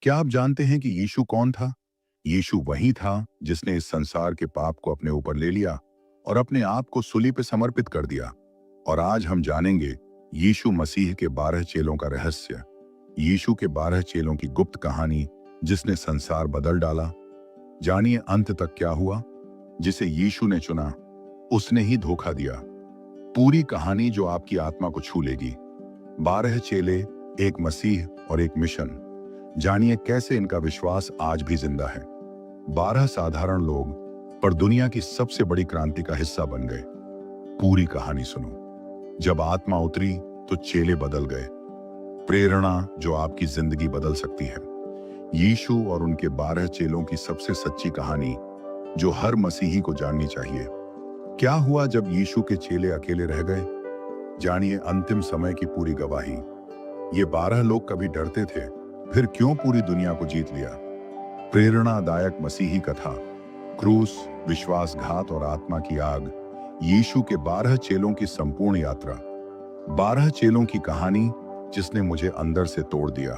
क्या आप जानते हैं कि यीशु कौन था? यीशु वही था जिसने इस संसार के पाप को अपने ऊपर ले लिया और अपने आप को सूली पे समर्पित कर दिया। और आज हम जानेंगे यीशु मसीह के 12 चेलों का रहस्य, यीशु के 12 चेलों की गुप्त कहानी जिसने संसार बदल डाला। जानिए अंत तक क्या हुआ। जिसे यीशु ने चुना उसने ही धोखा दिया। पूरी कहानी जो आपकी आत्मा को छू लेगी। 12 चेले, एक मसीह और एक मिशन। जानिए कैसे इनका विश्वास आज भी जिंदा है। 12 साधारण लोग पर दुनिया की सबसे बड़ी क्रांति का हिस्सा बन गए। पूरी कहानी सुनो। जब आत्मा उतरी तो चेले बदल गए। प्रेरणा जो आपकी जिंदगी बदल सकती है। यीशु और उनके 12 चेलों की सबसे सच्ची कहानी जो हर मसीही को जाननी चाहिए। क्या हुआ जब यीशु के चेले अकेले रह गए? जानिए अंतिम समय की पूरी गवाही। ये 12 लोग कभी डरते थे, फिर क्यों पूरी दुनिया को जीत लिया। प्रेरणादायक मसीही कथा, क्रूस, विश्वासघात और आत्मा की आग। यीशु के 12 चेलों की संपूर्ण यात्रा। 12 चेलों की कहानी जिसने मुझे अंदर से तोड़ दिया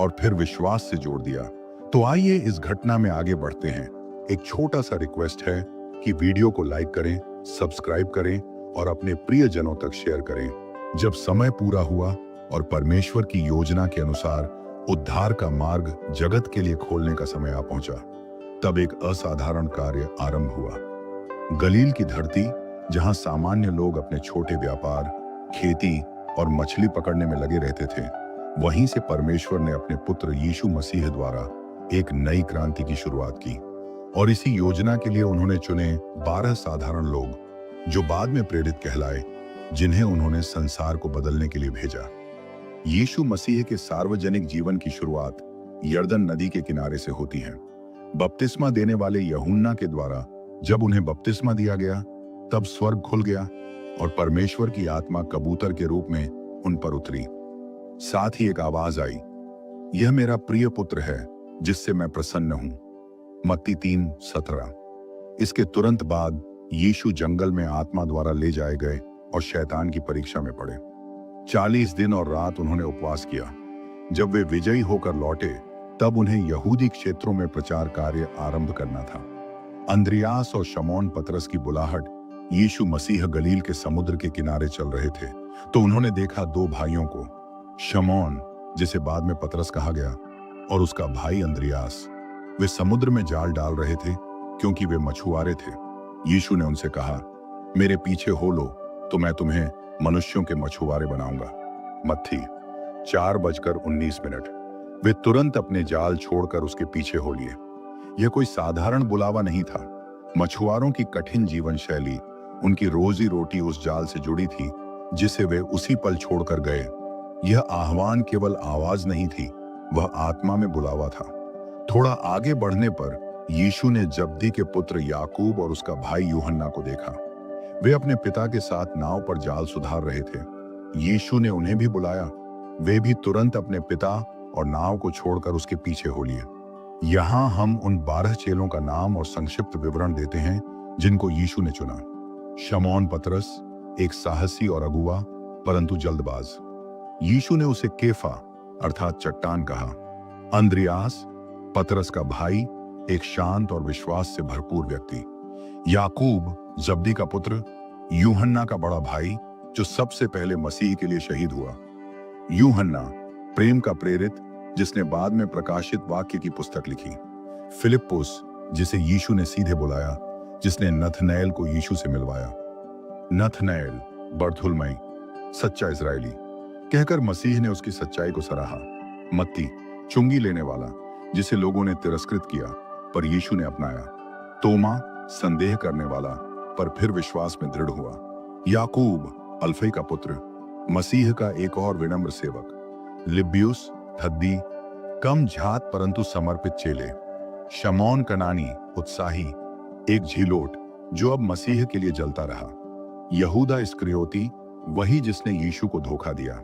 और फिर विश्वास से जोड़ दिया। तो आइए इस घटना में आगे बढ़ते हैं। एक छोटा सा रिक्वेस्ट है कि वीडियो को लाइक करें, सब्सक्राइब करें और अपने प्रियजनों तक शेयर करें। जब समय पूरा हुआ और परमेश्वर की योजना के अनुसार उद्धार का मार्ग जगत के लिए खोलने का समय आ पहुंचा, तब एक असाधारण कार्य आरंभ हुआ। गलील की धरती, जहां सामान्य लोग अपने छोटे व्यापार, खेती और मछली पकड़ने में लगे रहते थे, वहीं से परमेश्वर ने अपने पुत्र यीशु मसीह द्वारा एक नई क्रांति की शुरुआत की। और इसी योजना के लिए उन्होंने चुने 12 साधारण लोग, जो बाद में प्रेरित कहलाए, जिन्हें उन्होंने संसार को बदलने के लिए भेजा। यीशु मसीह के सार्वजनिक जीवन की शुरुआत यर्दन नदी के किनारे से होती है। बपतिस्मा देने वाले यूहन्ना के द्वारा जब उन्हें बपतिस्मा दिया गया, तब स्वर्ग खुल गया और परमेश्वर की आत्मा कबूतर के रूप में उन पर उतरी। साथ ही एक आवाज आई, यह मेरा प्रिय पुत्र है जिससे मैं प्रसन्न हूं। मत्ती 3:17। इसके तुरंत बाद यीशु जंगल में आत्मा द्वारा ले जाए गए और शैतान की परीक्षा में पड़े। 40 दिन और रात उन्होंने उपवास किया। जब वे विजयी होकर लौटे, तब उन्हें यहूदी क्षेत्रों में प्रचार कार्य आरंभ करना था। अंद्रियास और शमौन पतरस की बुलाहट। यीशु मसीह गलील के समुद्र के किनारे चल रहे थे, तो उन्होंने देखा 2 भाइयों को, शमौन, जिसे बाद में पतरस कहा गया, और उसका भाई अंद्रियास। वे समुद्र में जाल डाल रहे थे क्योंकि वे मछुआरे थे। यीशु ने उनसे कहा, मेरे पीछे हो लो तो मैं तुम्हें मनुष्यों के मछुआरे बनाऊंगा। मत्ती 4:19। वे तुरंत अपने जाल छोड़कर उसके पीछे हो लिए। यह कोई साधारण बुलावा नहीं था। मछुआरों की कठिन जीवन शैली, उनकी रोजी रोटी उस जाल से जुड़ी थी जिसे वे उसी पल छोड़कर गए। यह आह्वान केवल आवाज नहीं थी, वह आत्मा में बुलावा था। थोड़ा आगे बढ़ने पर यीशु ने जब्दी के पुत्र याकूब और उसका भाई यूहन्ना को देखा। वे अपने पिता के साथ नाव पर जाल सुधार रहे थे। यीशु ने उन्हें भी बुलाया। वे भी तुरंत अपने पिता और नाव को छोड़कर उसके पीछे हो लिए। यहाँ हम उन 12 चेलों का नाम और संक्षिप्त विवरण देते हैं जिनको यीशु ने चुना। शमौन पतरस, एक साहसी और अगुआ परंतु जल्दबाज। यीशु ने उसे केफा अर्थात चट्टान कहा। अंद्रियास, पतरस का भाई, एक शांत और विश्वास से भरपूर व्यक्ति। याकूब, जब्दी का पुत्र। यूहन्ना का बड़ा भाई, जो सबसे पहले मसीह के लिए शहीद हुआ। यूहन्ना, प्रेम का प्रेरित, जिसने बाद में प्रकाशित वाक्य की पुस्तक लिखी। फिलिप्पुस, जिसे यीशु ने सीधे बुलाया, जिसने नथनएल को यीशु से मिलवाया। नथनएल, बर्थुलमई, सच्चा इजरायली, कहकर मसीह ने उसकी सच्चाई को सराहा। मत्ती, चुंगी लेने वाला, जिसे लोगों ने तिरस्कृत किया पर यीशु ने अपनाया। तोमा, संदेह करने वाला पर फिर विश्वास में दृढ़ हुआ। याकूब, अल्फई का पुत्र, मसीह का एक और विनम्र सेवक। लिब्बियुस, थद्दी, कम झात परंतु समर्पित चेले। शमौन कनानी, उत्साही, एक झिलोट जो अब मसीह के लिए जलता रहा। यहूदा इस्करियोती, वही जिसने यीशु को धोखा दिया।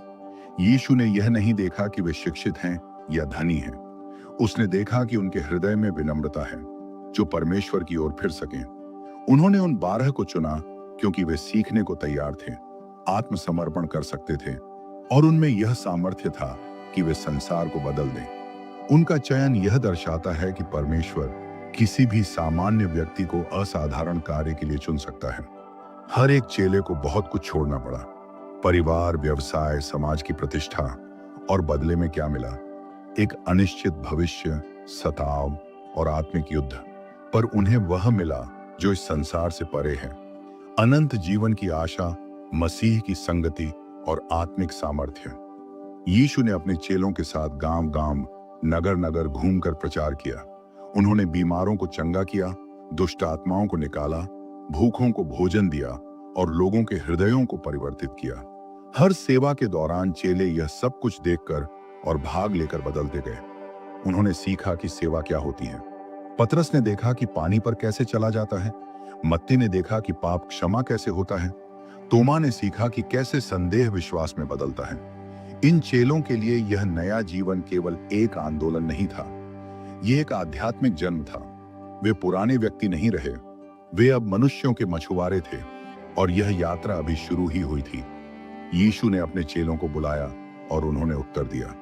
यीशु ने यह नहीं देखा कि वे शिक्षित हैं या धनी हैं। उसने देखा कि उनके हृदय में विनम्रता है, जो परमेश्वर की ओर फिर सकें। उन्होंने उन 12 को चुना क्योंकि वे सीखने को तैयार थे, आत्मसमर्पण कर सकते थे और उनमें यह सामर्थ्य था कि वे संसार को बदल दें। उनका चयन यह दर्शाता है कि परमेश्वर किसी भी सामान्य व्यक्ति को असाधारण कार्य के लिए चुन सकता है। हर एक चेले को बहुत कुछ छोड़ना पड़ा। परिवार, व्यवसाय, समाज की प्रतिष्ठा, और बदले में क्या मिला? एक अनिश्चित भविष्य, सताव और आत्मिक युद्ध। पर उन्हें वह मिला जो इस संसार से परे है, अनंत जीवन की आशा, मसीह की संगति और आत्मिक सामर्थ्य। यीशु ने अपने चेलों के साथ गांव-गांव, नगर-नगर घूमकर प्रचार किया। उन्होंने बीमारों को चंगा किया, दुष्ट आत्माओं को निकाला, भूखों को भोजन दिया और लोगों के हृदयों को परिवर्तित किया। हर सेवा के दौरान चेले यह सब कुछ देखकर और भाग लेकर बदलते गए। उन्होंने सीखा कि सेवा क्या होती है। पतरस ने देखा कि पानी पर कैसे चला जाता है। मत्ती ने देखा कि पाप क्षमा कैसे होता है। तोमा ने सीखा कि कैसे संदेह विश्वास में बदलता है। इन चेलों के लिए यह नया जीवन केवल एक आंदोलन नहीं था, यह एक आध्यात्मिक जन्म था। वे पुराने व्यक्ति नहीं रहे, वे अब मनुष्यों के मछुआरे थे और यह यात्रा अभी शुरू ही हुई थी। यीशु ने अपने चेलों को बुलाया और उन्होंने उत्तर दिया।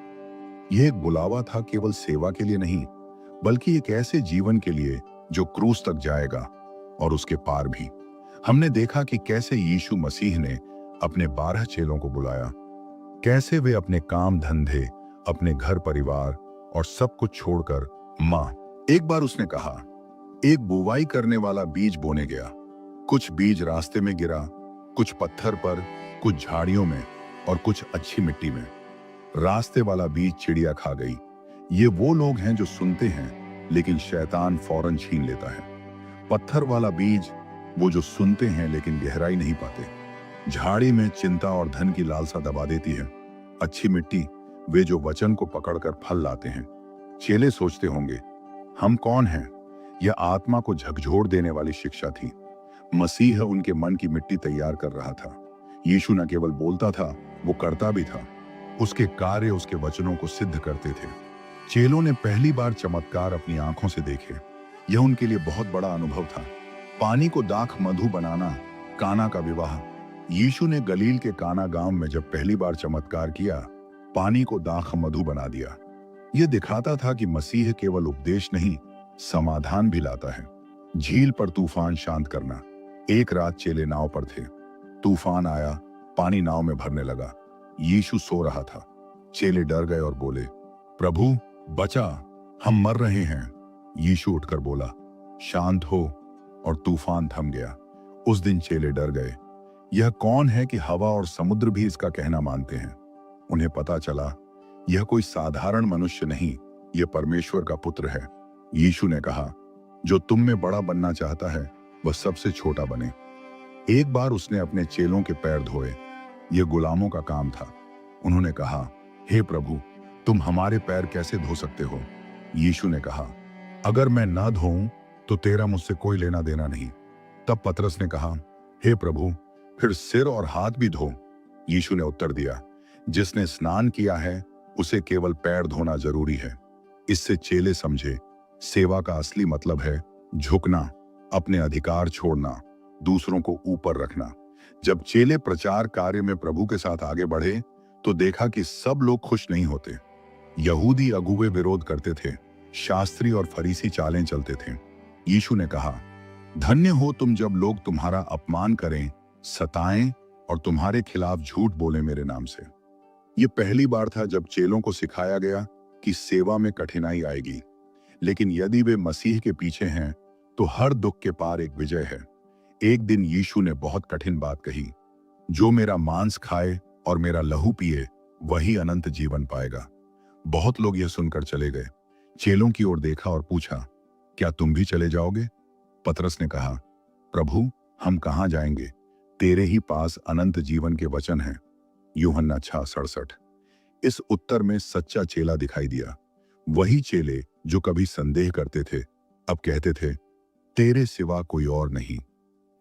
यह एक बुलावा था केवल सेवा के लिए नहीं, बल्कि एक ऐसे जीवन के लिए जो क्रूस तक जाएगा और उसके पार भी। हमने देखा कि कैसे यीशु मसीह ने अपने 12 चेलों को बुलाया, कैसे वे अपने काम धंधे, अपने घर परिवार और सब कुछ छोड़कर एक बार उसने कहा, एक बुवाई करने वाला बीज बोने गया। कुछ बीज रास्ते में गिरा, कुछ पत्थर पर, कुछ झाड़ियों में और कुछ अच्छी मिट्टी में। रास्ते वाला बीज चिड़िया खा गई। ये वो लोग हैं जो सुनते हैं लेकिन शैतान फौरन छीन लेता है। पत्थर वाला बीज वो जो सुनते हैं लेकिन गहराई नहीं पाते। झाड़ी में चिंता और धन की लालसा दबा देती है। अच्छी मिट्टी वे जो वचन को पकड़कर फल लाते हैं। चेले सोचते होंगे, हम कौन हैं? यह आत्मा को झकझोर देने वाली शिक्षा थी। मसीह उनके मन की मिट्टी तैयार कर रहा था। यीशु न केवल बोलता था, वो करता भी था। उसके कार्य उसके वचनों को सिद्ध करते थे। चेलों ने पहली बार चमत्कार अपनी आंखों से देखे। यह उनके लिए बहुत बड़ा अनुभव था। पानी को दाख मधु बनाना, काना का विवाह। यीशु ने गलील के काना गांव में जब पहली बार चमत्कार किया, पानी को दाख मधु बना दिया। यह दिखाता था कि मसीह केवल उपदेश नहीं, समाधान भी लाता है। झील पर तूफान शांत करना। एक रात चेले नाव पर थे। तूफान आया, पानी नाव में भरने लगा। यीशु सो रहा था। चेले डर गए और बोले, प्रभु बचा, हम मर रहे हैं। यीशु उठकर बोला, शांत हो, और तूफान थम गया। उस दिन चेले डर गए। यह कौन है कि हवा और समुद्र भी इसका कहना मानते हैं? उन्हें पता चला यह कोई साधारण मनुष्य नहीं, यह परमेश्वर का पुत्र है। यीशु ने कहा, जो तुम में बड़ा बनना चाहता है वह सबसे छोटा बने। एक बार उसने अपने चेलों के पैर धोए। यह गुलामों का काम था। उन्होंने कहा, हे प्रभु, तुम हमारे पैर कैसे धो सकते हो? यीशु ने कहा, अगर मैं ना धोऊं तो तेरा मुझसे कोई लेना देना नहीं। तब पतरस ने कहा, हे प्रभु, फिर सिर और हाथ भी धो। यीशु ने उत्तर दिया, जिसने स्नान किया है उसे केवल पैर धोना जरूरी है। इससे चेले समझे, सेवा का असली मतलब है झुकना, अपने अधिकार छोड़ना, दूसरों को ऊपर रखना। जब चेले प्रचार कार्य में प्रभु के साथ आगे बढ़े तो देखा कि सब लोग खुश नहीं होते। यहूदी अगुवे विरोध करते थे, शास्त्री और फरीसी चालें चलते थे। यीशु ने कहा, धन्य हो तुम जब लोग तुम्हारा अपमान करें, सताएं और तुम्हारे खिलाफ झूठ बोले मेरे नाम से। यह पहली बार था जब चेलों को सिखाया गया कि सेवा में कठिनाई आएगी, लेकिन यदि वे मसीह के पीछे हैं तो हर दुख के पार एक विजय है। एक दिन यीशु ने बहुत कठिन बात कही, जो मेरा मांस खाए और मेरा लहू पिए वही अनंत जीवन पाएगा। बहुत लोग यह सुनकर चले गए। चेलों की ओर देखा और पूछा, क्या तुम भी चले जाओगे? पतरस ने कहा, प्रभु, हम कहां जाएंगे? तेरे ही पास अनंत जीवन के वचन हैं। यूहन्ना 6:67। इस उत्तर में सच्चा चेला दिखाई दिया। वही चेले जो कभी संदेह करते थे अब कहते थे, तेरे सिवा कोई और नहीं।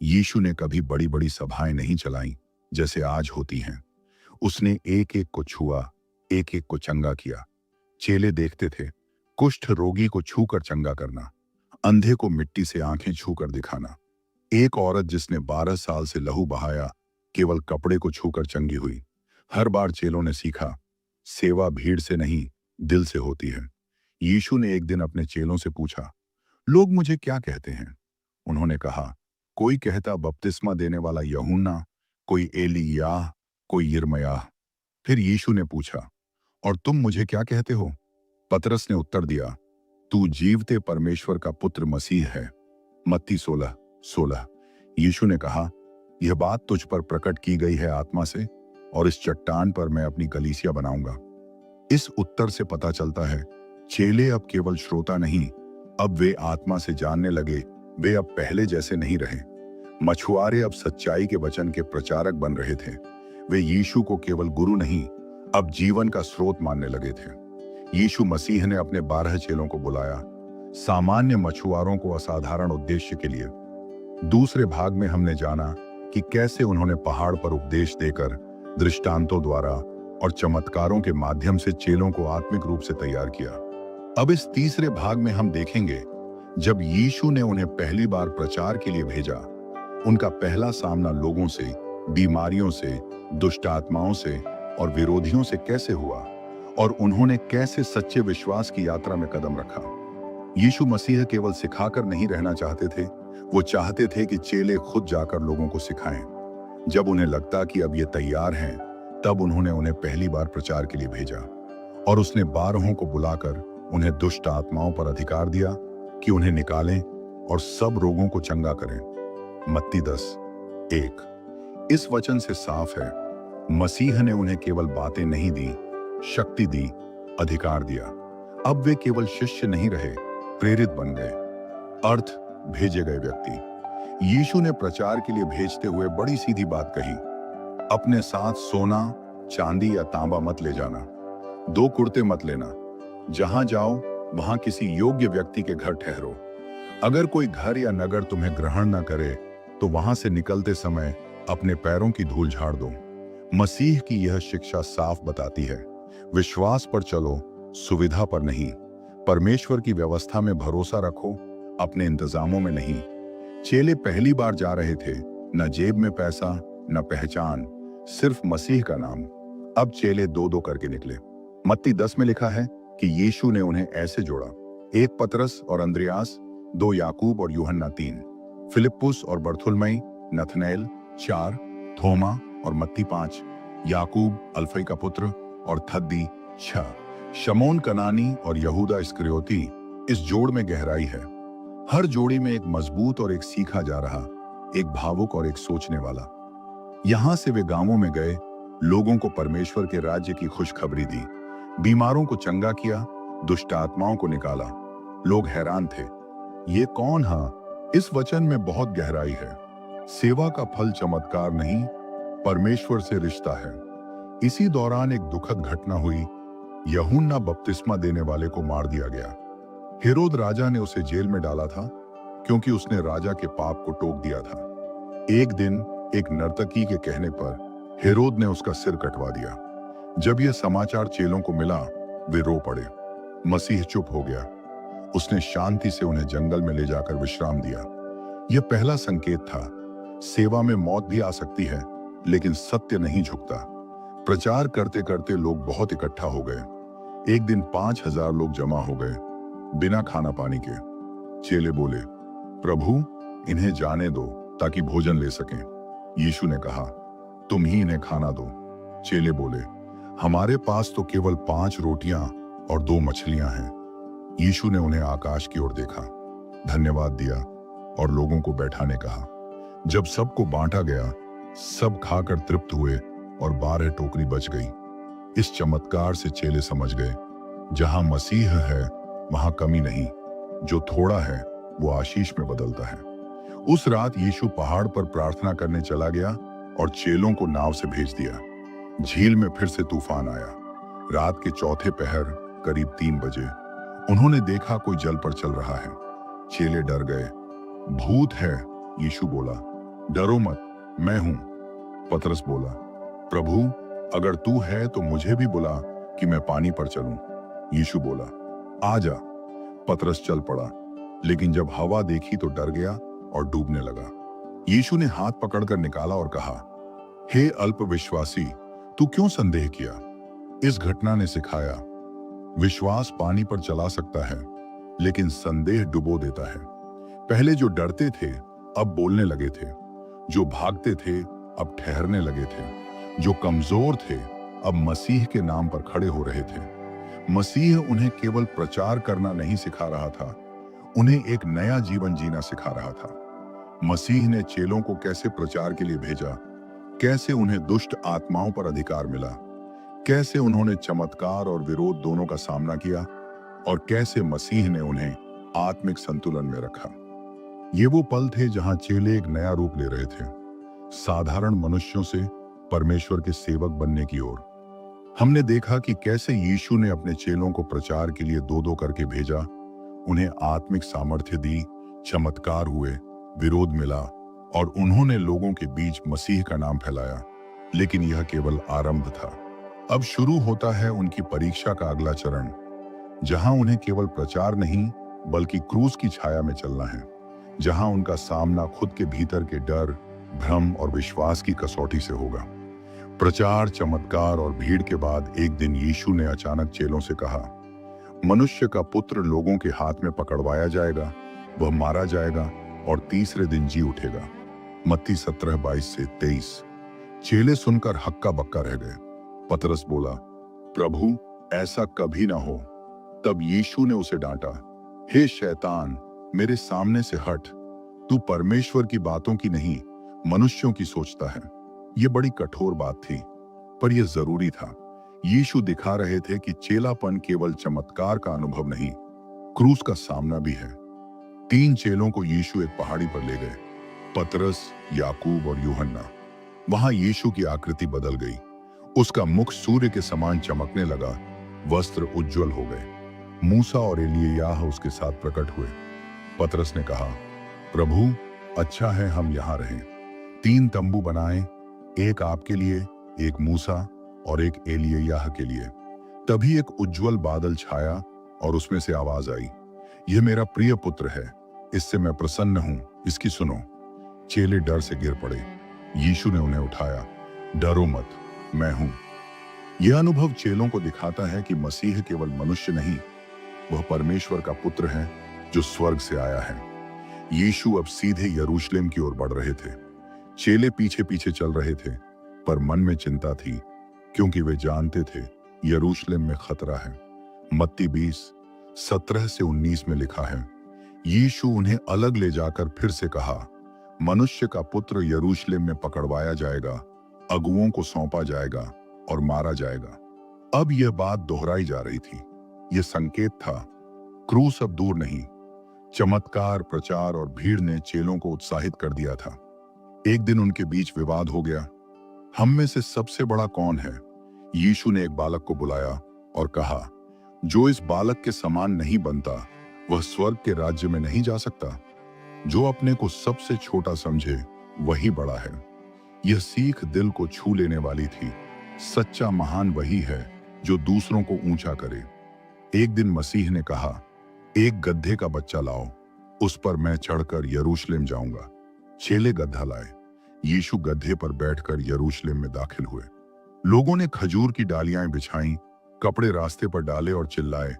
यीशु ने कभी बड़ी बड़ी सभाएं नहीं चलाई जैसे आज होती हैं। उसने एक एक को छुआ, एक एक को चंगा किया। चेले देखते थे, कुष्ठ रोगी को छूकर चंगा करना, अंधे को मिट्टी से आंखें छूकर दिखाना। एक औरत जिसने 12 साल से लहू बहाया केवल कपड़े को छूकर चंगी हुई। हर बार चेलों ने सीखा, सेवा भीड़ से नहीं दिल से होती है। यीशु ने एक दिन अपने चेलों से पूछा, लोग मुझे क्या कहते हैं? उन्होंने कहा, कोई कहता बपतिस्मा देने वाला यूहन्ना, कोई एलिय्याह, कोई यिर्मयाह। फिर यीशु ने पूछा, और तुम मुझे क्या कहते हो? पतरस ने उत्तर दिया, तू जीवते परमेश्वर का पुत्र मसीह है। मत्ती 16:16। यीशु ने कहा, यह बात तुझ पर प्रकट की गई है आत्मा से, और इस चट्टान पर मैं अपनी कलीसिया बनाऊंगा। इस उत्तर से पता चलता है, चेले अब केवल श्रोता नहीं, अब वे आत्मा से जानने लगे। वे अब पहले जैसे नहीं रहे। मछुआरे अब सच्चाई के वचन के प्रचारक बन रहे थे। वे यीशु को केवल गुरु नहीं, अब जीवन का स्रोत मानने लगे थे। यीशु मसीह ने अपने 12 चेलों को बुलाया, सामान्य मछुआरों को असाधारण उद्देश्य के लिए। दूसरे भाग में हमने जाना कि कैसे उन्होंने पहाड़ पर उपदेश देकर, दृष्टांतों द्वारा और चमत्कारों के माध्यम से चेलों को आत्मिक रूप से तैयार किया। अब इस तीसरे भाग में हम देखेंगे, जब यीशु ने उन्हें पहली बार प्रचार के लिए भेजा, उनका पहला सामना लोगों से, बीमारियों से, दुष्ट आत्माओं से और विरोधियों से कैसे हुआ, और उन्होंने कैसे सच्चे विश्वास की यात्रा में कदम रखा। यीशु मसीह केवल सिखाकर नहीं रहना चाहते थे, वो चाहते थे कि चेले खुद जाकर लोगों को सिखाएं। जब उन्हें लगता कि अब ये तैयार हैं, तब उन्होंने उन्हें पहली बार प्रचार के लिए भेजा, और उसने 12 को बुलाकर उन्हें दुष्ट आत्माओं पर अधिकार दिया कि उन्हें निकालें और सब रोगों को चंगा करें। मत्ती 10:1। इस वचन से साफ है, मसीह ने उन्हें केवल बातें नहीं दी, शक्ति दी, अधिकार दिया। अब वे केवल शिष्य नहीं रहे, प्रेरित बन गए। अर्थ, भेजे गए व्यक्ति। यीशु ने प्रचार के लिए भेजते हुए बड़ी सीधी बात कही, अपने साथ सोना, चांदी या तांबा मत ले जाना, 2 कुर्ते मत लेना, जहां जाओ वहां किसी योग्य व्यक्ति के घर ठहरो। अगर कोई घर या नगर तुम्हें ग्रहण न करे, तो वहां से निकलते समय अपने पैरों की धूल झाड़ दो। मसीह की यह शिक्षा साफ बताती है, विश्वास पर चलो, सुविधा पर नहीं। परमेश्वर की व्यवस्था में भरोसा रखो, अपने इंतजामों में नहीं। चेले पहली बार जा रहे थे, न जेब में पैसा, न पहचान, सिर्फ मसीह का नाम। अब चेले 2-2 करके निकले। मत्ती 10 में लिखा है कि यीशु ने उन्हें ऐसे जोड़ा, 1 पतरस और अंद्रियास, 2 याकूब और यूहन्ना 3, फिलिप्पुस और बर्थुलमई, नथनएल 4, थोमा और मत्ती 5, याकूब अल्फई का पुत्र और थद्दी 6, शमौन कनानी और यहूदा इस्करियोती। इस जोड़ में गहराई है। हर जोड़ी में एक मजबूत और एक सीखा जा रहा, एक भावुक और एक सोचने वाला। यहां से वे गांवों में गए, लोगों को परमेश्वर के राज्य की खुशखबरी दी, बीमारों को चंगा किया, दुष्ट आत्माओं को निकाला। लोग हैरान थे, ये कौन है? इस वचन में बहुत गहराई है। सेवा का फल चमत्कार नहीं, परमेश्वर से रिश्ता है। इसी दौरान एक दुखद घटना हुई। यूहन्ना बपतिस्मा देने वाले को मार दिया गया। हेरोद राजा ने उसे जेल में डाला था, क्योंकि उसने राजा के पाप को टोक दिया था। एक दिन एक नर्तकी के कहने पर हेरोद ने उसका सिर कटवा दिया। जब यह समाचार चेलों को मिला, वे रो पड़े। मसीह चुप हो गया। उसने शांति से उन्हें जंगल में ले जाकर विश्राम दिया। यह पहला संकेत था, सेवा में मौत भी आ सकती है, लेकिन सत्य नहीं झुकता। प्रचार करते करते लोग बहुत इकट्ठा हो गए। एक दिन 5000 लोग जमा हो गए, बिना खाना पानी के। चेले बोले, प्रभु इन्हें जाने दो ताकि भोजन ले सकें। यीशु ने कहा, तुम ही इन्हें खाना दो। चेले बोले, हमारे पास तो केवल 5 रोटियां और 2 मछलियां हैं। यीशु ने उन्हें आकाश की ओर देखा, धन्यवाद दिया और लोगों को बैठाने कहा। जब सबको बांटा गया, सब खाकर तृप्त हुए और 12 टोकरी बच गई। इस चमत्कार से चेले समझ गए, जहां मसीह है वहां कमी नहीं, जो थोड़ा है वो आशीष में बदलता है। उस रात यीशु पहाड़ पर प्रार्थना करने चला गया और चेलों को नाव से भेज दिया। झील में फिर से तूफान आया। रात के चौथे पहर करीब 3 बजे उन्होंने देखा कोई जल पर चल रहा है। चेले डर गए। भूत है, यीशु बोला। डरो मत, मैं हूं। पतरस बोला, प्रभु अगर तू है तो मुझे भी बुला कि मैं पानी पर चलूं। यीशु बोला, आ जा। पतरस चल पड़ा, लेकिन जब हवा देखी तो डर गया और डूबने लगा। यीशु ने हाथ पकड़कर निकाला और कहा, हे अल्पविश्वासी, तू क्यों संदेह किया? इस घटना ने सिखाया, विश्वास पानी पर चला सकता है, लेकिन संदेह डुबो देता है। पहले जो डरते थे अब बोलने लगे थे, जो भागते थे अब ठहरने लगे थे, जो कमजोर थे अब मसीह के नाम पर खड़े हो रहे थे। मसीह उन्हें केवल प्रचार करना नहीं सिखा रहा था, उन्हें एक नया जीवन जीना सिखा रहा था। मसीह ने चेलों को कैसे प्रचार के लिए भेजा, कैसे उन्हें दुष्ट आत्माओं पर अधिकार मिला, कैसे उन्होंने चमत्कार और विरोध दोनों का सामना किया, और कैसे मसीह ने उन्हें आत्मिक संतुलन में रखा। ये वो पल थे जहां चेले एक नया रूप ले रहे थे, साधारण मनुष्यों से परमेश्वर के सेवक बनने की ओर। हमने देखा कि कैसे यीशु ने अपने चेलों को प्रचार के लिए दो दो करके भेजा, उन्हें आत्मिक सामर्थ्य दी, चमत्कार हुए, विरोध मिला, और उन्होंने लोगों के बीच मसीह का नाम फैलाया। लेकिन यह केवल आरंभ था। अब शुरू होता है उनकी परीक्षा का अगला चरण, जहां उन्हें केवल प्रचार नहीं बल्कि क्रूस की छाया में चलना है, जहां उनका सामना खुद के भीतर के डर, भ्रम और विश्वास की कसौटी से होगा। प्रचार, चमत्कार और भीड़ के बाद एक दिन यीशु ने अचानक चेलों से कहा, मनुष्य का पुत्र लोगों के हाथ में पकड़वाया जाएगा, वह मारा जाएगा और तीसरे दिन जी उठेगा। मत्ती 17:22-23। चेले सुनकर हक्का बक्का रह गए। पतरस बोला, प्रभु, ऐसा कभी ना हो। तब यीशु ने उसे डांटा, हे शैतान, मेरे सामने से हट, तू परमेश्वर की बातों की नहीं मनुष्यों की सोचता है। यह बड़ी कठोर बात थी, पर यह जरूरी था। यीशु दिखा रहे थे कि चेलापन केवल चमत्कार का अनुभव नहीं, क्रूस का सामना भी है। 3 चेलों को यीशु एक पहाड़ी पर ले गए, पतरस, याकूब और यूहन्ना। वहां यीशु की आकृति बदल गई, उसका मुख सूर्य के समान चमकने लगा, वस्त्र उज्जवल हो गए। मूसा और एलिय्याह उसके साथ प्रकट हुए। पतरस ने कहा, प्रभु, अच्छा है हम यहाँ रहें। 3 तंबू बनाएं, एक आपके लिए, एक मूसा और एक एलिय्याह के लिए। तभी एक उज्जवल बादल छाया और उसमें से आवाज आई, यह मेरा प्रिय पुत्र है, इससे मैं प्रसन्न हूं, इसकी सुनो। चेले डर से गिर पड़े। यीशु ने उन्हें उठाया, डरो मत, मैं हूं। यह अनुभव चेलों को दिखाता है कि मसीह केवल मनुष्य नहीं, वह परमेश्वर का पुत्र है जो स्वर्ग से आया है। यीशु अब सीधे यरूशलेम की ओर बढ़ रहे थे। चेले पीछे पीछे चल रहे थे, पर मन में चिंता थी, क्योंकि वे जानते थे यरूशलेम में खतरा है। मत्ती 20:17-19 में लिखा है, यीशु उन्हें अलग ले जाकर फिर से कहा, मनुष्य का पुत्र यरूशलेम में पकड़वाया जाएगा, अगुओं को सौंपा जाएगा और मारा जाएगा। अब यह बात दोहराई जा रही थी। यह संकेत था, क्रूस अब दूर नहीं। चमत्कार, प्रचार और भीड़ ने चेलों को उत्साहित कर दिया था। एक दिन उनके बीच विवाद हो गया, हम में से सबसे बड़ा कौन है? यीशु ने एक बालक को बुलाया और कहा, जो इस बालक के समान नहीं बनता वह स्वर्ग के राज्य में नहीं जा सकता। जो अपने को सबसे छोटा समझे वही बड़ा है। यह सीख दिल को छू लेने वाली थी। सच्चा महान वही है जो दूसरों को ऊंचा करे। एक दिन मसीह ने कहा, एक गड्ढे का बच्चा लाओ, उस पर मैं चढ़कर यरूशलेम जाऊंगा। चेले गड्ढा लाए। यीशु गड्ढे पर बैठकर यरूशलेम में दाखिल हुए। लोगों ने खजूर की डालियां बिछाईं, कपड़े रास्ते पर डाले और चिल्लाए,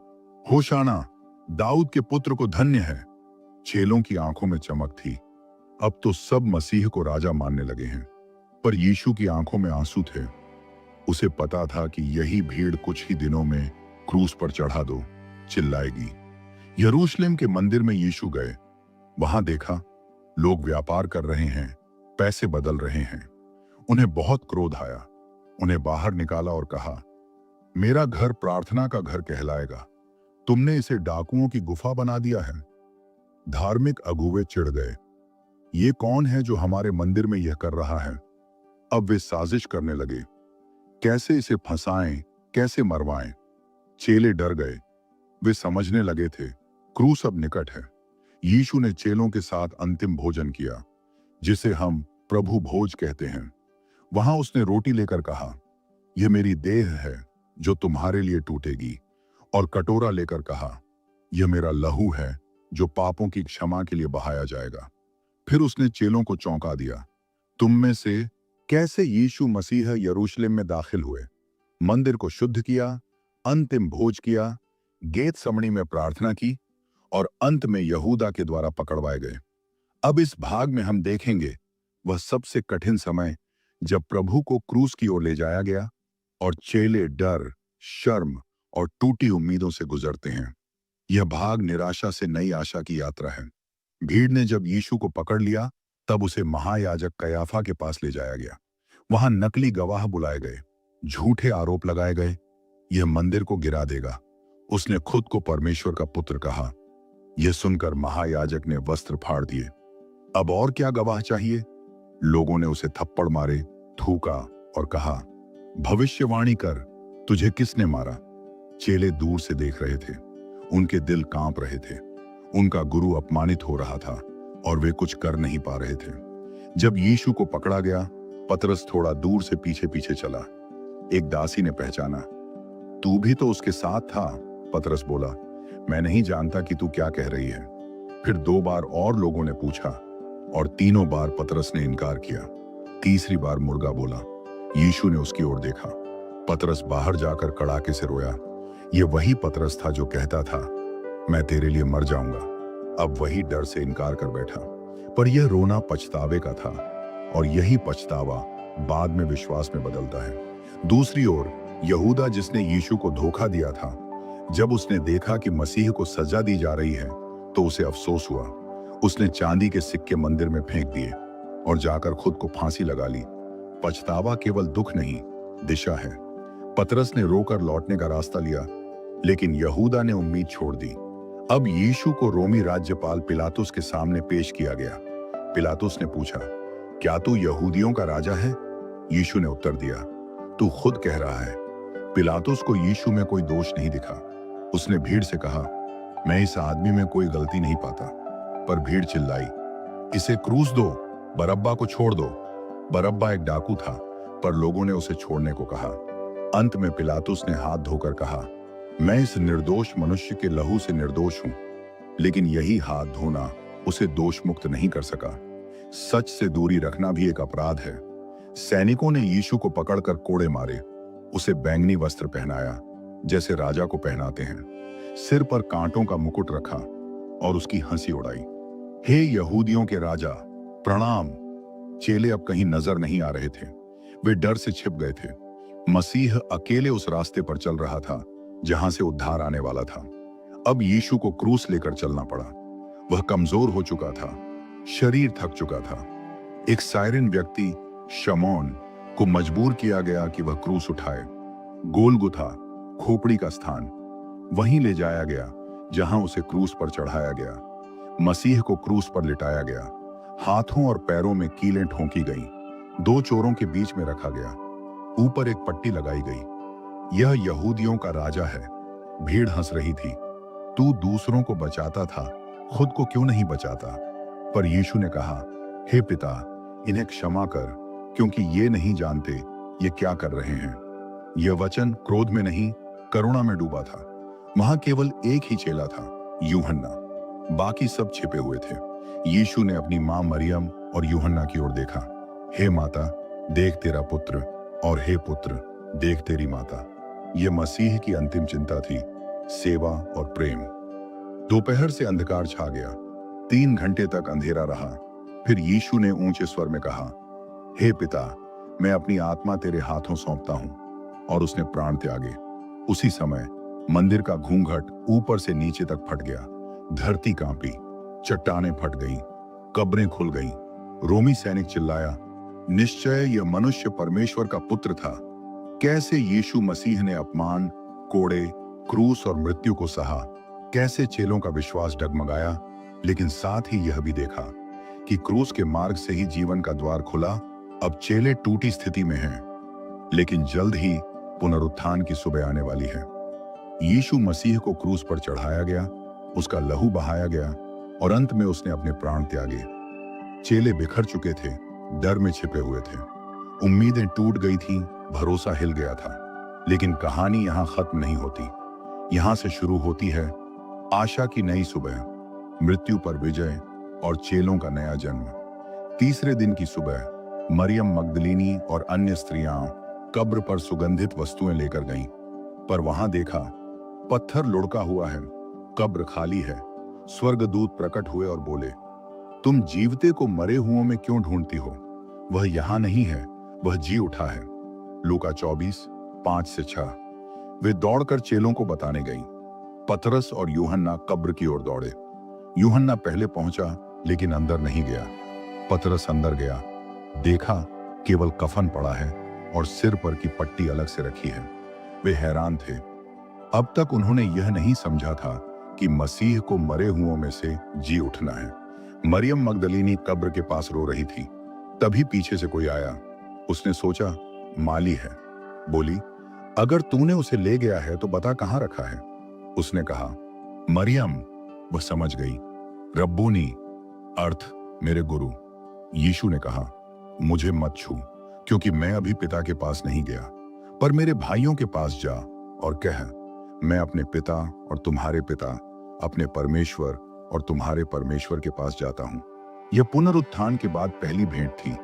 होशाना, दाऊद के पुत्र को धन्य है। चेलों की आंखों में चमक थी। अब तो सब मसीह को राजा मानने लगे हैं, पर यीशु की आंखों में आंसू थे। उसे पता था कि यही भीड़ कुछ ही दिनों में क्रूस पर चढ़ा दो, चिल्लाएगी। यरूशलेम के मंदिर में यीशु गए। वहां देखा, लोग व्यापार कर रहे हैं, पैसे बदल रहे हैं। उन्हें बहुत क्रोध आया। उन्हें बाहर निकाला और कहा, मेरा घर प्रार्थना का घर कहलाएगा, तुमने इसे डाकुओं की गुफा बना दिया है। धार्मिक अगुवे चिढ़ गए, ये कौन है जो हमारे मंदिर में यह कर रहा है? अब वे साजिश करने लगे, कैसे इसे फंसाएं, कैसे मरवाएं। चेले डर गए। वे समझने लगे थे, क्रूस अब निकट है। यीशु ने चेलों के साथ अंतिम भोजन किया, जिसे हम प्रभु भोज कहते हैं। वहां उसने रोटी लेकर कहा, यह मेरी देह है जो तुम्हारे लिए टूटेगी, और कटोरा लेकर कहा, यह मेरा लहू है जो पापों की क्षमा के लिए बहाया जाएगा। फिर उसने चेलों को चौंका दिया, तुम में से कैसे यीशु मसीह यरूशलेम में दाखिल हुए, मंदिर को शुद्ध किया, अंतिम भोज किया, गेतसमनी में प्रार्थना की और अंत में यहूदा के द्वारा पकड़वाए गए। अब इस भाग में हम देखेंगे वह सबसे कठिन समय जब प्रभु को क्रूस की ओर ले जाया गया और चेले डर, शर्म और टूटी उम्मीदों से गुजरते हैं। यह भाग निराशा से नई आशा की यात्रा है। भीड़ ने जब यीशु को पकड़ लिया तब उसे महायाजक कयाफा के पास ले जाया गया। वहां नकली गवाह बुलाए गए, झूठे आरोप लगाए गए, यह मंदिर को गिरा देगा। उसने खुद को परमेश्वर का पुत्र कहा। यह सुनकर महायाजक ने वस्त्र फाड़ दिए। अब और क्या गवाह चाहिए? लोगों ने उसे थप्पड़ मारे, थूका और कहा, भविष्यवाणी कर, तुझे किसने मारा? चेले दूर से देख रहे थे, उनके दिल कांप रहे थे। उनका गुरु अपमानित हो रहा था और वे कुछ कर नहीं पा रहे थे। जब यीशु को पकड़ा गया, पतरस थोड़ा दूर से पीछे पीछे चला। एक दासी ने पहचाना, तू भी तो उसके साथ था। पतरस बोला, मैं नहीं जानता कि तू क्या कह रही है। फिर 2 बार और लोगों ने पूछा और तीनों बार पतरस ने इनकार किया। तीसरी बार मुर्गा बोला। यीशु ने उसकी ओर देखा। पतरस बाहर जाकर कड़ाके से रोया। यह वही पतरस था जो कहता था, मैं तेरे लिए मर जाऊंगा। अब वही डर से इनकार कर बैठा। पर यह रोना पछतावे का था और यही पछतावा बाद में विश्वास में बदलता है। दूसरी ओर यहूदा, जिसने यीशु को धोखा दिया था, जब उसने देखा कि मसीह को सजा दी जा रही है तो उसे अफसोस हुआ। उसने चांदी के सिक्के मंदिर में फेंक दिए और जाकर खुद को फांसी लगा ली। पछतावा केवल दुख नहीं, दिशा है। पतरस ने रोकर लौटने का रास्ता लिया, लेकिन यहूदा ने उम्मीद छोड़ दी। अब यीशु को रोमी राज्यपाल पिलातुस के सामने पेश किया गया। पिलातुस ने पूछा, क्या तू यहूदियों का राजा है? यीशु ने उत्तर दिया, तू खुद कह रहा है। पिलातुस को यीशु में कोई दोष नहीं दिखा। उसने भीड़ से कहा, मैं इस आदमी में कोई गलती नहीं पाता। पर भीड़ चिल्लाई, इसे क्रूस दो, बरअब्बा को छोड़ दो। बरअब्बा एक डाकू था, पर लोगों ने उसे छोड़ने को कहा। अंत में पिलातुस ने हाथ धोकर कहा, मैं इस निर्दोष मनुष्य के लहू से निर्दोष हूं। लेकिन यही हाथ धोना उसे दोष मुक्त नहीं कर सका। सच से दूरी रखना भी एक अपराध है। सैनिकों ने यीशु को पकड़कर कोड़े मारे। उसे बैंगनी वस्त्र पहनाया, जैसे राजा को पहनाते हैं। सिर पर कांटों का मुकुट रखा और उसकी हंसी उड़ाई। हे यहूदियों के राजा, प्रणाम। चेले अब कहीं नजर नहीं आ रहे थे। वे डर से छिप गए थे। मसीह अकेले उस रास्ते पर चल रहा था जहां से उद्धार आने वाला था। अब यीशु को क्रूस लेकर चलना पड़ा। वह कमजोर हो चुका था, शरीर थक चुका था। एक साइरन व्यक्ति शमौन को मजबूर किया गया कि वह क्रूस उठाए। गोलगुथा, खोपड़ी का स्थान, वहीं ले जाया गया जहां उसे क्रूस पर चढ़ाया गया। मसीह को क्रूस पर लिटाया गया। हाथों और पैरों में कीलें ठोंकी गईं। 2 चोरों के बीच में रखा गया। ऊपर एक पट्टी लगाई गई, यह यहूदियों का राजा है। भीड़ हंस रही थी। तू दूसरों को बचाता था, खुद को क्यों नहीं बचाता? पर यीशु ने कहा, हे पिता, इन्हें क्षमा कर, क्योंकि ये नहीं जानते ये क्या कर रहे हैं। यह वचन क्रोध में नहीं, करुणा में डूबा था। वहां केवल एक ही चेला था, यूहन्ना। बाकी सब छिपे हुए थे। यीशु ने अपनी मां मरियम और यूहन्ना की ओर देखा। हे माता, देख तेरा पुत्र, और हे पुत्र, देख तेरी माता। यह मसीह की अंतिम चिंता थी, सेवा और प्रेम। दोपहर से अंधकार छा गया। 3 घंटे तक अंधेरा रहा। फिर यीशु ने ऊंचे स्वर में कहा, हे पिता, मैं अपनी आत्मा तेरे हाथों सौंपता हूं। और उसने प्राण त्यागे। उसी समय मंदिर का घूंघट ऊपर से नीचे तक फट गया। धरती कांपी, चट्टानें फट गईं, कब्रें खुल गईं। रोमी सैनिक चिल्लाया, निश्चय यह मनुष्य परमेश्वर का पुत्र था। कैसे यीशु मसीह ने अपमान, कोड़े, क्रूस और मृत्यु को सहा। कैसे चेलों का विश्वास डगमगाया। लेकिन साथ ही यह भी देखा कि क्रूस के मार्ग से ही जीवन का द्वार खुला। अब चेले टूटी स्थिति में हैं, लेकिन जल्द ही पुनरुत्थान की सुबह आने वाली है। यीशु मसीह को क्रूस पर चढ़ाया गया, उसका लहू बहाया गया और अंत में उसने अपने प्राण त्यागे। चेले बिखर चुके थे, डर में छिपे हुए थे। उम्मीदें टूट गई थीं, भरोसा हिल गया था। लेकिन कहानी यहां खत्म नहीं होती। यहां से शुरू होती है आशा की नई सुबह, मृत्यु पर विजय और चेलों का नया जन्म। तीसरे दिन की सुबह मरियम मगदलीनी और अन्य स्त्रियां कब्र पर सुगंधित वस्तुएं लेकर गईं। पर वहां देखा, पत्थर लुढ़का हुआ है, कब्र खाली है। स्वर्गदूत प्रकट हुए और बोले, तुम जीवते को मरे हुओं में क्यों ढूंढती हो? वह यहां नहीं है, वह जी उठा है। लूका 24:5-6। वे दौड़कर चेलों को बताने गईं। पतरस और यूहन्ना कब्र की ओर दौड़े। यूहन्ना पहले पहुंचा लेकिन अंदर नहीं गया। पतरस अंदर गया, देखा केवल कफन पड़ा है और सिर पर की पट्टी अलग से रखी है। वे हैरान थे। अब तक उन्होंने यह नहीं समझा था कि मसीह को मरे हुओं में से जी उठना है। मरियम मगदलीनी कब्र के पास रो रही थी। तभी पीछे से कोई आया। उसने सोचा माली है। बोली, अगर तूने उसे ले गया है तो बता कहां रखा है। उसने कहा, मरियम। वह समझ गई। रब्बूनी अर्थ मेरे गुरु। यीशु ने कहा, मुझे मत छू, क्योंकि मैं अभी पिता के पास नहीं गया, पर मेरे भाइयों के पास जा और कह, मैं अपने पिता और तुम्हारे पिता, अपने परमेश्वर और तुम्हारे परमेश्वर के पास जाता हूं। यह पुनरुत्थान के बाद पहली भेंट थी,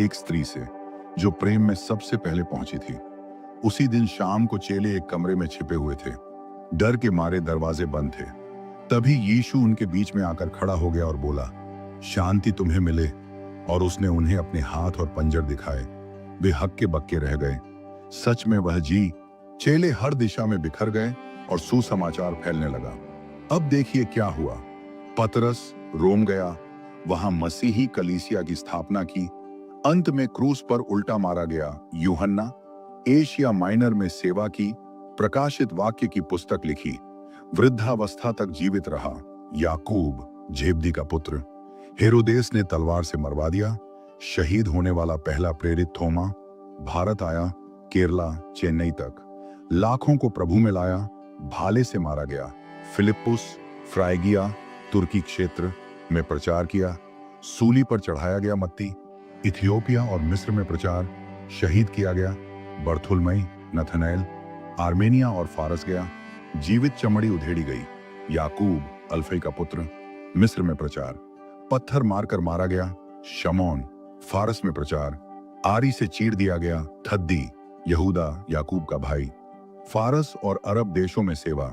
एक स्त्री से जो प्रेम में सबसे पहले पहुंची थी। उसी दिन शाम को चेले एक कमरे में छिपे हुए थे। डर के मारे दरवाजे बंद थे। तभी यीशु उनके बीच में आकर खड़ा हो गया और बोला, शांति तुम्हें मिले। और उसने उन्हें अपने हाथ और पंजर दिखाए। वे हक्के बक्के रह गए। सच में वह जी। चेले हर दिशा में बिखर गए और सुसमाचार फैलने लगा। अब देखिए क्या हुआ। पतरस रोम गया, वहां मसीही कलीसिया की स्थापना की। अंत में क्रूस पर उल्टा मारा गया यूहन्ना एशिया माइनर में सेवा की, प्रकाशित वाक्य की पुस्तक लिखी, वृद्धावस्था तक जीवित रहा याकूब जेब्दी का पुत्र। हेरोदेस ने तलवार से मरवा दिया। शहीद होने वाला पहला प्रेरित थोमा भारत आया, केरला चेन्नई तक। लाखों को प्रभु में लाया, भाले से मारा गया। फिलिप्पुस फ्राइगिया तुर्की क्षेत्र में प्रचार किया। सूली पर चढ़ाया गया मत्ती। इथियोपिया और मिस्र में प्रचार, शहीद किया गया। बर्थुलमई नथनैल आर्मेनिया और फारस गया, जीवित चमड़ी उधेड़ी गई। याकूब अल्फई का पुत्र मिस्र में प्रचार, पत्थर मारकर मारा गया। शमौन फारस में प्रचार, आरी से चीर दिया गया। थद्दी यहूदा याकूब का भाई, फारस और अरब देशों में सेवा।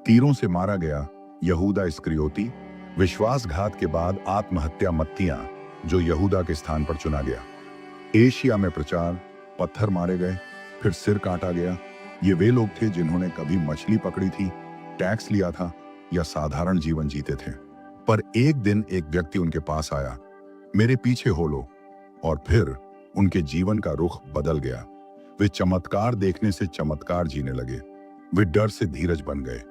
तीरों से मारा गया यहूदा इस्करियोती। विश्वासघात के बाद आत्महत्या मत्तियां, जो यहूदा के स्थान पर चुना गया। एशिया में प्रचार, पत्थर मारे गए, फिर सिर काटा गया। ये वे लोग थे जिन्होंने कभी मछली पकड़ी थी, टैक्स लिया था या साधारण जीवन जीते थे। पर एक दिन एक व्यक्ति उनके पास आया, मेरे पीछे हो लो, और फिर उनके जीवन का रुख बदल गया। वे चमत्कार देखने से चमत्कार जीने लगे। वे डर से धीरज बन गए।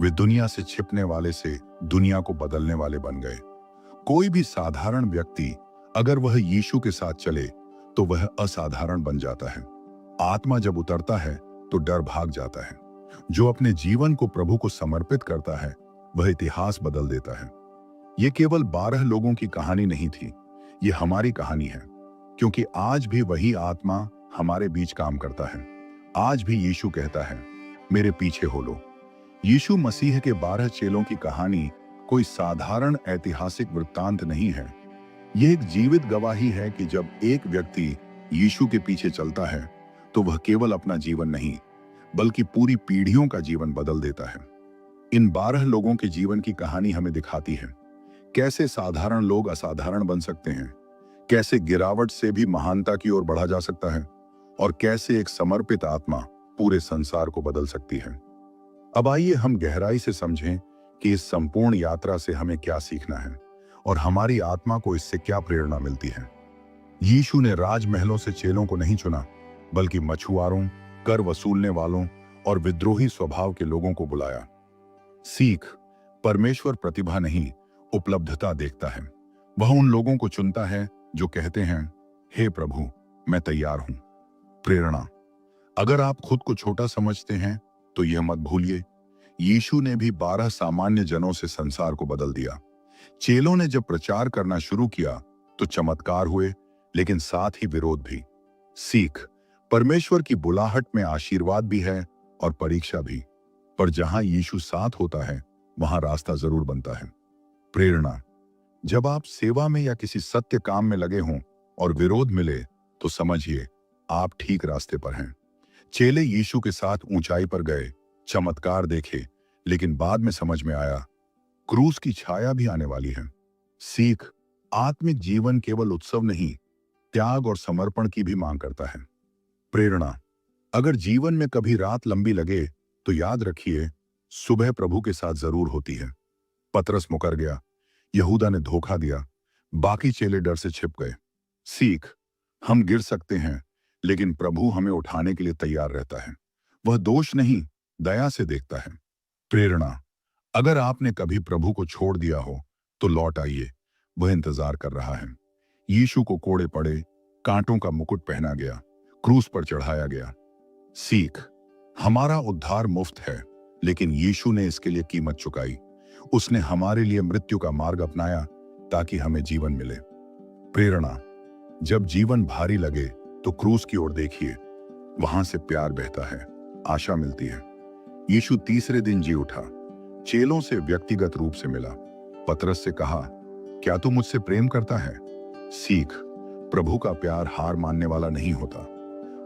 वे दुनिया से छिपने वाले से दुनिया को बदलने वाले बन गए। कोई भी साधारण व्यक्ति अगर वह यीशु के साथ चले तो वह असाधारण बन जाता है। आत्मा जब उतरता है तो डर भाग जाता है। जो अपने जीवन को प्रभु को समर्पित करता है वह इतिहास बदल देता है। यह केवल 12 लोगों की कहानी नहीं थी, यह हमारी कहानी है, क्योंकि आज भी वही आत्मा हमारे बीच काम करता है। आज भी यीशु कहता है, मेरे पीछे हो लो। यीशु मसीह के 12 चेलों की कहानी कोई साधारण ऐतिहासिक वृत्तांत नहीं है। यह एक जीवित गवाही है कि जब एक व्यक्ति यीशु के पीछे चलता है तो वह केवल अपना जीवन नहीं बल्कि पूरी पीढ़ियों का जीवन बदल देता है। इन 12 लोगों के जीवन की कहानी हमें दिखाती है कैसे साधारण लोग असाधारण बन सकते हैं, कैसे गिरावट से भी महानता की ओर बढ़ा जा सकता है, और कैसे एक समर्पित आत्मा पूरे संसार को बदल सकती है। अब आइए हम गहराई से समझें कि इस संपूर्ण यात्रा से हमें क्या सीखना है और हमारी आत्मा को इससे क्या प्रेरणा मिलती है। यीशु ने राजमहलों से चेलों को नहीं चुना, बल्कि मछुआरों, कर वसूलने वालों और विद्रोही स्वभाव के लोगों को बुलाया। सीख, परमेश्वर प्रतिभा नहीं, उपलब्धता देखता है। वह उन लोगों को चुनता है जो कहते हैं, हे प्रभु, मैं तैयार हूं। प्रेरणा, अगर आप खुद को छोटा समझते हैं तो यह मत भूलिए, यीशु ने भी 12 सामान्य जनों से संसार को बदल दिया। चेलों ने जब प्रचार करना शुरू किया तो चमत्कार हुए, लेकिन साथ ही विरोध भी। सीख, परमेश्वर की बुलाहट में आशीर्वाद भी है और परीक्षा भी, पर जहां यीशु साथ होता है वहां रास्ता जरूर बनता है। प्रेरणा, जब आप सेवा में या किसी सत्य काम में लगे हों और विरोध मिले तो समझिए आप ठीक रास्ते पर हैं। चेले यीशु के साथ ऊंचाई पर गए, चमत्कार देखे, लेकिन बाद में समझ में आया क्रूस की छाया भी आने वाली है। सीख, आत्मिक जीवन केवल उत्सव नहीं, त्याग और समर्पण की भी मांग करता है। प्रेरणा, अगर जीवन में कभी रात लंबी लगे तो याद रखिए, सुबह प्रभु के साथ जरूर होती है। पतरस मुकर गया, यहूदा ने धोखा दिया, बाकी चेले डर से छिप गए। सीख, हम गिर सकते हैं, लेकिन प्रभु हमें उठाने के लिए तैयार रहता है। वह दोष नहीं, दया से देखता है। प्रेरणा, अगर आपने कभी प्रभु को छोड़ दिया हो तो लौट आइए, वह इंतजार कर रहा है। यीशु को कोड़े पड़े, कांटों का मुकुट पहना गया, क्रूस पर चढ़ाया गया। सीख, हमारा उद्धार मुफ्त है, लेकिन यीशु ने इसके लिए कीमत चुकाई। उसने हमारे लिए मृत्यु का मार्ग अपनाया ताकि हमें जीवन मिले। प्रेरणा, जब जीवन भारी लगे तो क्रूस की ओर देखिए, वहां से प्यार बहता है, आशा मिलती है। यीशु तीसरे दिन जी उठा, चेलों से व्यक्तिगत रूप से मिला। पतरस से कहा, क्या तू मुझसे प्रेम करता है? सीख, प्रभु का प्यार हार मानने वाला नहीं होता,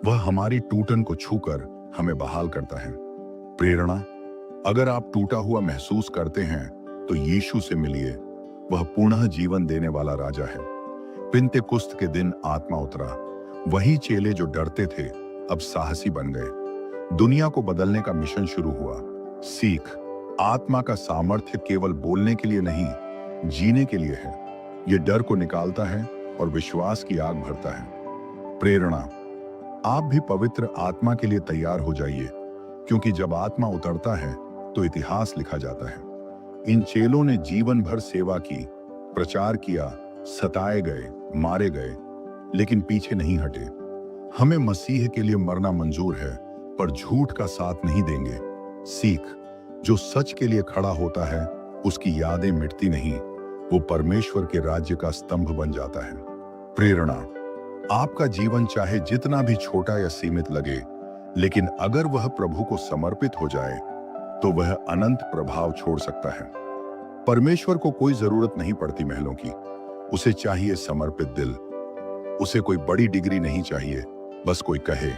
वह हमारी टूटन को छूकर हमें बहाल करता है। प्रेरणा, अगर आप टूटा हुआ महसूस करते हैं तो यीशु से मिलिए, वह पुनः जीवन देने वाला राजा है। पिन्तेकुस्त के दिन आत्मा उतरा, वही चेले जो डरते थे अब साहसी बन गए। दुनिया को बदलने का मिशन शुरू हुआ। सीख, आत्मा का सामर्थ्य केवल बोलने के लिए नहीं, जीने के लिए है। यह डर को निकालता है और विश्वास की आग भरता है। प्रेरणा, आप भी पवित्र आत्मा के लिए तैयार हो जाइए, क्योंकि जब आत्मा उतरता है तो इतिहास लिखा जाता है। इन चेलों ने जीवन भर सेवा की, प्रचार किया, सताए गए, मारे गए, लेकिन पीछे नहीं हटे। हमें मसीह के लिए मरना मंजूर है, पर झूठ का साथ नहीं देंगे। सीख, जो सच के लिए खड़ा होता है उसकी यादें मिटती नहीं, वो परमेश्वर के राज्य का स्तंभ बन जाता है। प्रेरणा, आपका जीवन चाहे जितना भी छोटा या सीमित लगे, लेकिन अगर वह प्रभु को समर्पित हो जाए तो वह अनंत प्रभाव छोड़ सकता है। परमेश्वर को कोई जरूरत नहीं पड़ती महलों की, उसे चाहिए समर्पित दिल। उसे कोई बड़ी डिग्री नहीं चाहिए, बस कोई कहे,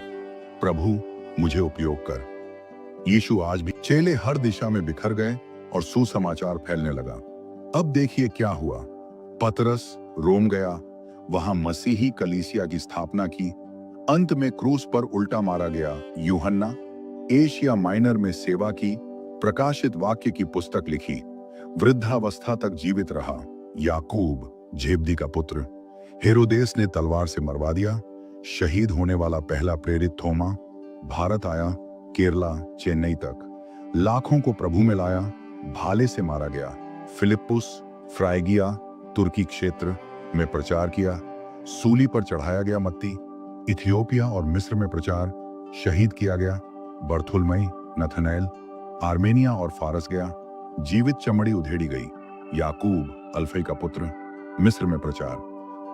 प्रभु मुझे उपयोग कर। यीशु आज भी, चेले हर दिशा में बिखर गए और सुसमाचार फैलने लगा। अब देखिए क्या हुआ। पतरस रोम गया, वहां मसीही कलीसिया की स्थापना की। अंत में क्रूस पर उल्टा मारा गया यूहन्ना एशिया माइनर में सेवा की, प्रकाशित वाक्य की पुस्तक लिखी, वृद्धावस्था तक जीवित रहा। याकूब जेबदी का पुत्र, हेरोदेस ने तलवार से मरवा दिया। शहीद होने वाला पहला प्रेरित थोमा भारत आया, केरला चेन्नई तक लाखों को प्रभु में लाया। भाले से मारा गया। फिलिप्पुस फ्राइगिया तुर्की क्षेत्र में प्रचार किया। सूली पर चढ़ाया गया मत्ती, इथियोपिया और मिस्र में प्रचार, शहीद किया गया। बर्थुलमई नथनैल आर्मेनिया और फारस गया, जीवित चमड़ी उधेड़ी गई। याकूब अल्फई का पुत्र, मिस्र में प्रचार,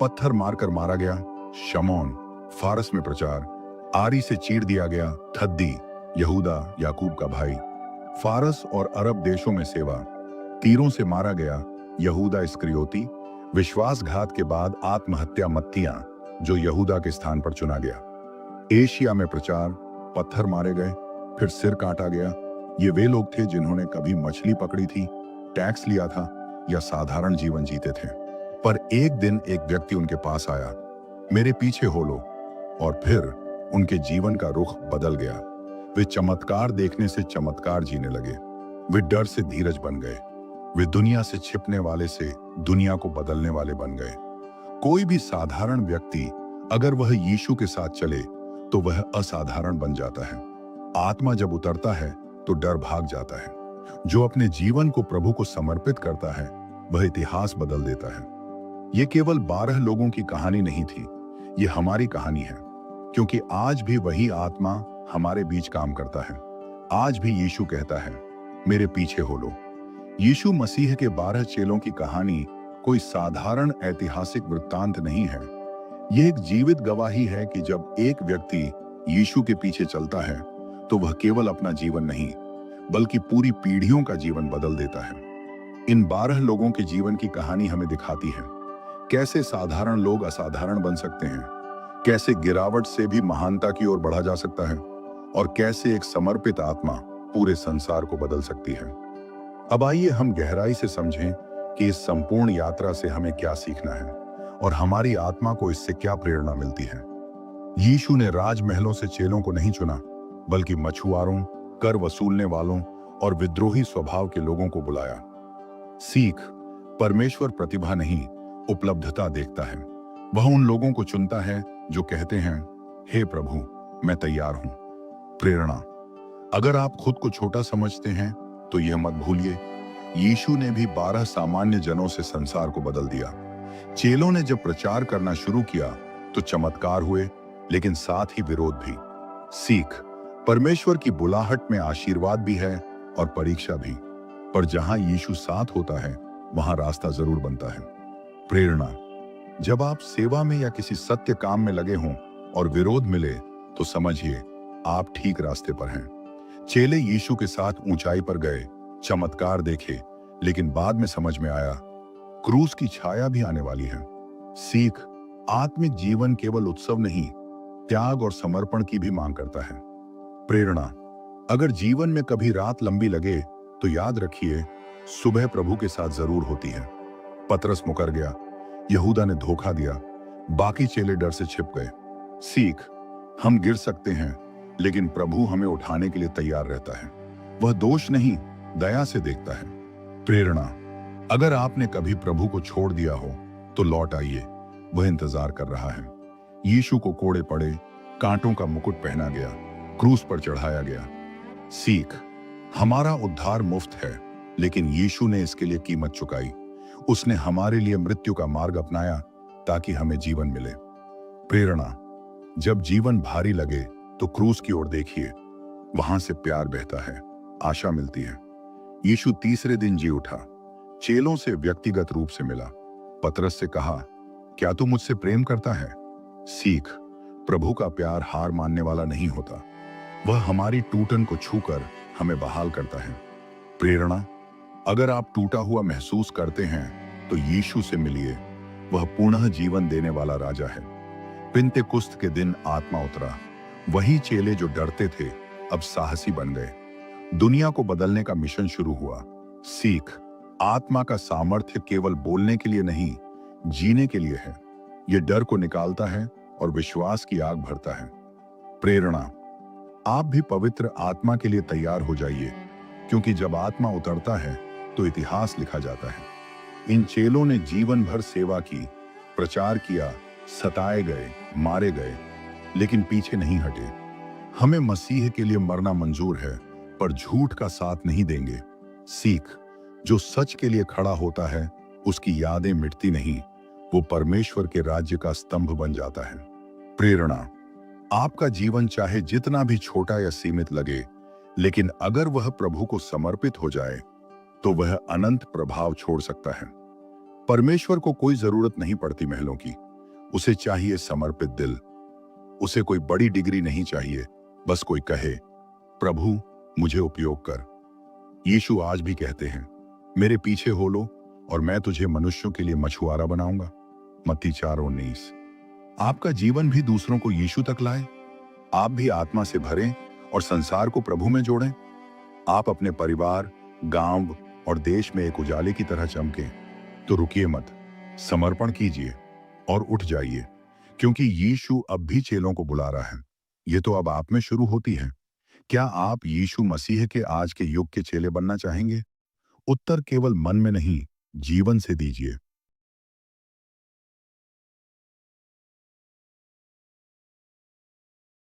पत्थर मारकर मारा गया। शमौन फारस में प्रचार, आरी से चीर दिया गया। थद्दी यहूदा याकूब का भाई, फारस और अरब देशों में सेवा, तीरों से मारा गया। यहूदा इस्करियोती, विश्वासघात के बाद आत्महत्या मत्तियां, जो यहूदा के स्थान पर चुना गया। एशिया में प्रचार, पत्थर मारे गए, फिर सिर काटा गया। ये वे लोग थे जिन्होंने कभी मछली पकड़ी थी, टैक्स लिया था या साधारण जीवन जीते थे। पर एक दिन एक व्यक्ति उनके पास आया, मेरे पीछे हो लो, और फिर उनके जीवन का रुख बदल गया। वे चमत्कार देखने से चमत्कार जीने लगे। वे डर से धीरज बन गए। वे दुनिया से छिपने वाले से दुनिया को बदलने वाले बन गए। कोई भी साधारण व्यक्ति अगर वह यीशु के साथ चले तो वह असाधारण बन जाता है। आत्मा जब उतरता है तो डर भाग जाता है। जो अपने जीवन को प्रभु को समर्पित करता है वह इतिहास बदल देता है। यह केवल 12 लोगों की कहानी नहीं थी, यह हमारी कहानी है, क्योंकि आज भी वही आत्मा हमारे बीच काम करता है। आज भी यीशु कहता है, मेरे पीछे हो लो। यीशु मसीह के 12 चेलों की कहानी कोई साधारण ऐतिहासिक वृत्तांत नहीं है। यह एक जीवित गवाही है कि जब एक व्यक्ति यीशु के पीछे चलता है तो वह केवल अपना जीवन नहीं बल्कि पूरी पीढ़ियों का जीवन बदल देता है। इन 12 लोगों के जीवन की कहानी हमें दिखाती है कैसे साधारण लोग असाधारण बन सकते हैं, कैसे गिरावट से भी महानता की ओर बढ़ा जा सकता है, और कैसे एक समर्पित आत्मा पूरे संसार को बदल सकती है। अब आइए हम गहराई से समझें कि इस संपूर्ण यात्रा से हमें क्या सीखना है और हमारी आत्मा को इससे क्या प्रेरणा मिलती है। यीशु ने राजमहलों से चेलों को नहीं चुना, बल्कि मछुआरों, कर वसूलने वालों और विद्रोही स्वभाव के लोगों को बुलाया। सीख, परमेश्वर प्रतिभा नहीं, उपलब्धता देखता है। वह उन लोगों को चुनता है जो कहते हैं, हे प्रभु, मैं तैयार हूं। प्रेरणा, अगर आप खुद को छोटा समझते हैं तो यह मत भूलिए, यीशु ने भी 12 सामान्य जनों से संसार को बदल दिया। चेलों ने जब प्रचार करना शुरू किया तो चमत्कार हुए, लेकिन साथ ही विरोध भी। सीख, परमेश्वर की बुलाहट में आशीर्वाद भी है और परीक्षा भी, पर जहां यीशु साथ होता है वहां रास्ता जरूर बनता है। प्रेरणा, जब आप सेवा में या किसी सत्य काम में लगे हों और विरोध मिले तो समझिए आप ठीक रास्ते पर हैं। चेले यीशु के साथ ऊंचाई पर गए, चमत्कार देखे, लेकिन बाद में समझ में आया क्रूस की छाया भी आने वाली है। सीख, आत्मिक जीवन केवल उत्सव नहीं, त्याग और समर्पण की भी मांग करता है। प्रेरणा, अगर जीवन में कभी रात लंबी लगे तो याद रखिए सुबह प्रभु के साथ जरूर होती है। पतरस मुकर गया, यहूदा ने धोखा दिया, बाकी चेले डर से छिप गए। सीख, हम गिर सकते हैं, लेकिन प्रभु हमें उठाने के लिए तैयार रहता है। वह दोष नहीं, दया से देखता है। प्रेरणा, अगर आपने कभी प्रभु को छोड़ दिया हो तो लौट आइए, वह इंतजार कर रहा है। यीशु को कोड़े पड़े, कांटों का मुकुट पहना गया, क्रूस पर चढ़ाया गया। सीख, हमारा उद्धार मुफ्त है, लेकिन यीशु ने इसके लिए कीमत चुकाई। उसने हमारे लिए मृत्यु का मार्ग अपनाया ताकि हमें जीवन मिले। प्रेरणा, जब जीवन भारी लगे तो क्रूस की ओर देखिए, वहां से प्यार बहता है, आशा मिलती है। यीशु तीसरे दिन जी उठा, चेलों से व्यक्तिगत रूप से मिला। पतरस से कहा, क्या तू मुझसे प्रेम करता है? सीख, प्रभु का प्यार हार मानने वाला नहीं होता, वह हमारी टूटन को छूकर हमें बहाल करता है। प्रेरणा, अगर आप टूटा हुआ महसूस करते हैं तो यीशु से मिलिए, वह पुनः जीवन देने वाला राजा है। पिन्तेकुस्त के दिन आत्मा उतरा, वही चेले जो डरते थे अब साहसी बन गए। दुनिया को बदलने का मिशन शुरू हुआ। सीख, आत्मा का सामर्थ्य केवल बोलने के लिए नहीं, जीने के लिए है। यह डर को निकालता है और विश्वास की आग भरता है। प्रेरणा, आप भी पवित्र आत्मा के लिए तैयार हो जाइए, क्योंकि जब आत्मा उतरता है तो इतिहास लिखा जाता है। इन चेलों ने जीवन भर सेवा की, प्रचार किया, सताए गए, मारे गए, लेकिन पीछे नहीं हटे। हमें मसीह के लिए मरना मंजूर है, पर झूठ का साथ नहीं देंगे। सीख, जो सच के लिए खड़ा होता है उसकी यादें मिटती नहीं, वो परमेश्वर के राज्य का स्तंभ बन जाता है। प्रेरणा, आपका जीवन चाहे जितना भी छोटा या सीमित लगे, लेकिन अगर वह प्रभु को समर्पित हो जाए तो वह अनंत प्रभाव छोड़ सकता है। परमेश्वर को कोई जरूरत नहीं पड़ती महलों की, उसे चाहिए समर्पित दिल। उसे कोई बड़ी डिग्री नहीं चाहिए, बस कोई कहे, प्रभु मुझे उपयोग कर। यीशु आज भी कहते हैं, मेरे पीछे हो लो और मैं तुझे मनुष्यों के लिए मछुआरा बनाऊंगा। मत्ती 4:19। आपका जीवन भी दूसरों को यीशु तक लाए। आप भी आत्मा से भरें और संसार को प्रभु में जोड़ें। आप अपने परिवार, गांव और देश में एक उजाले की तरह चमकें। तो रुकिए मत, समर्पण कीजिए और उठ जाइए, क्योंकि यीशु अब भी चेलों को बुला रहा है। ये तो अब आप में शुरू होती है। क्या आप यीशु मसीह के आज के युग के चेले बनना चाहेंगे? उत्तर केवल मन में नहीं, जीवन से दीजिए।